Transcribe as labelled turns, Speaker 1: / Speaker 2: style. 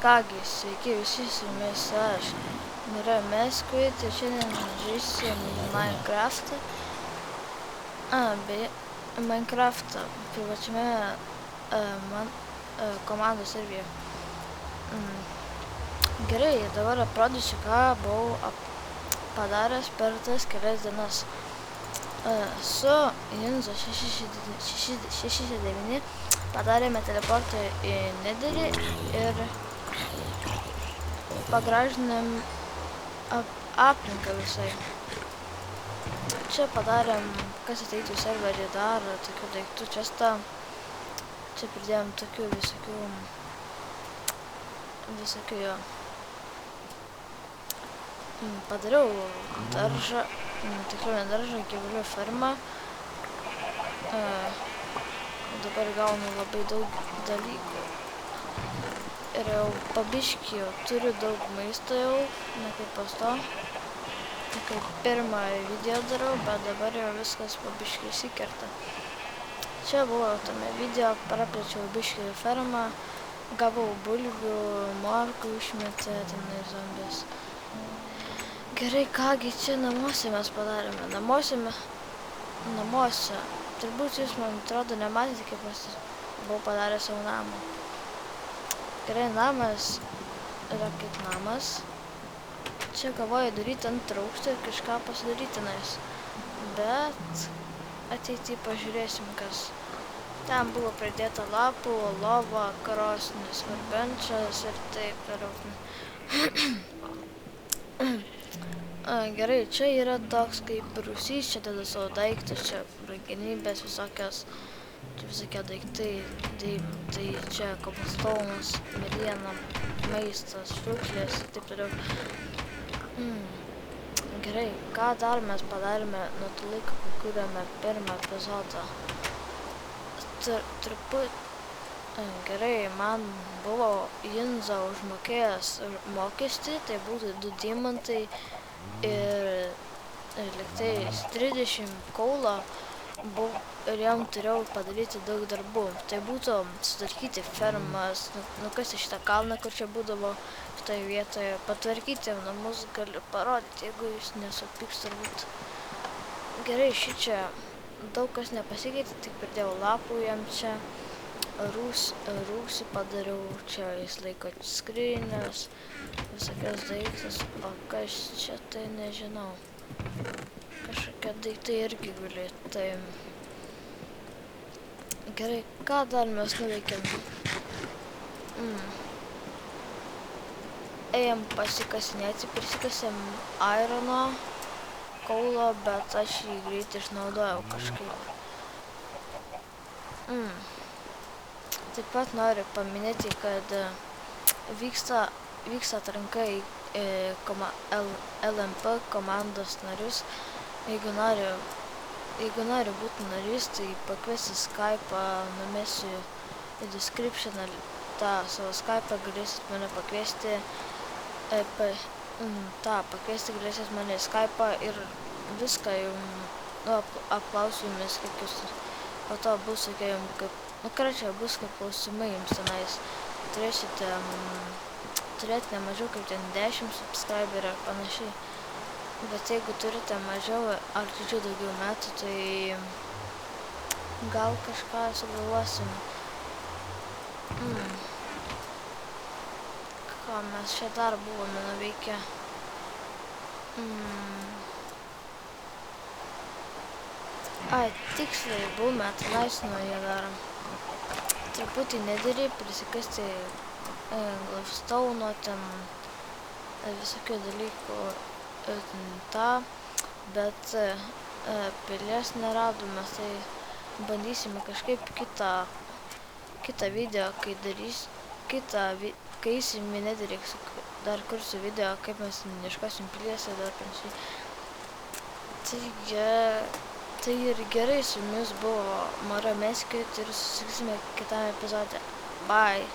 Speaker 1: Kągi, sveiki visi, su jumis aš, Mira Meskvit, ir šiandien žaisim Minecraftą. Beje, Minecraftą privačiame komandos serveryje. Gerai, dabar aprodysiu, ką buvau padaręs per tas kelias dienas. Su Jinzo 669 padarėme teleportą į Netherį ir pagražinėm aplinką visai. Čia padarėm, kas ateitų į serverį dar, tokių daiktų čestą. Čia pridėjom tokių visokių jo. Padariau daržą, tikrai ne daržą, gyvulių fermą. Dabar gaunu labai daug dalykų. Ir jau pabiškį turiu daug maisto jau, ne kaip pasto. Kaip pirmą video darau, bet dabar jau viskas pabiškį įsikerta. Čia buvo tame video, praplėčiau biškį fermą, gavau bulvių, morkų išmetė, tenai zombės. Gerai, kągi čia namuose mes padarėme. Namuose. Turbūt jūs, man atrodo, nematėte, kaip aš buvau padaręs savo namą. Gerai, namas yra kaip namas. Čia galvoju daryti antrą aukštą ir kažką pasidaryti tenais. Bet ateityje pažiūrėsim, kas. Ten buvo pridėta lapų, lova, krosnis, varbenčias ir taip toliau. Gerai, čia yra toks kaip rūsys, čia tada savo daiktus, čia brangenybės visokios, čia visokie daiktai, tai čia koblstonas, mediena, maistas, šiukšlės ir taip toliau. Gerai, ką dar mes padarėme nuo to laiko, kai kūrėme pirmą epizodą. Gerai, man buvo Jinza užmokėjęs mokestį, tai būtų 2 diamantai ir liktais 30 kaulo ir jam turėjau padaryti daug darbų. Tai būtų sutvarkyti fermas, nukasti šitą kalną, kur čia būdavo šitoje vietoje, patvarkyti namus, galiu parodyti, jeigu jūs nesupyks turbūt. Gerai, šičia daug kas nepasikeitė, tik pridėjau lapų jam čia, rūsį padariau, čia jis laiko skrynias, visokias daiktas, o kas čia tai nežinau. Kažkokie daiktai irgi guli, tai... Gerai, ką dar mes nuveikėm? Ėjom pasikasinėti, prisikasėm irono, kaulo, bet aš jį greit išnaudojau kažkaip. Taip pat noriu paminėti, kad vyksta atranka į LMP komandos narius. Jeigu nori būti narys, tai pakviesi Skype'ą, numesiu į descriptioną tą savo Skype'ą, galėsit mane pakviesti, galėsit mane į Skype'ą ir viską apklausiu jumis, kaip jūs, o to bus, bus kaip klausimai jums tenais, turėti ne mažiau kaip ten 10 subscriberių ar panašiai. Bet jeigu turite mažiau ar daugiau metų, tai gal kažką sugalvosim. Ką mes čia dar buvome nuveikę? Tiksliai buvome tenais nuo jie darom. Truputį Netherį prisikasti glowstone'o, ten visokių dalykų. Bet pilies neradome, tai bandysime kažkaip kitą video, kai eisim į Netherį, dar kursiu video, kaip mes ieškosim pilies ir dar panašiai. Tai ir gerai, su jumis buvo Mira Meskvit ir susitiksime kitame epizode. Bye!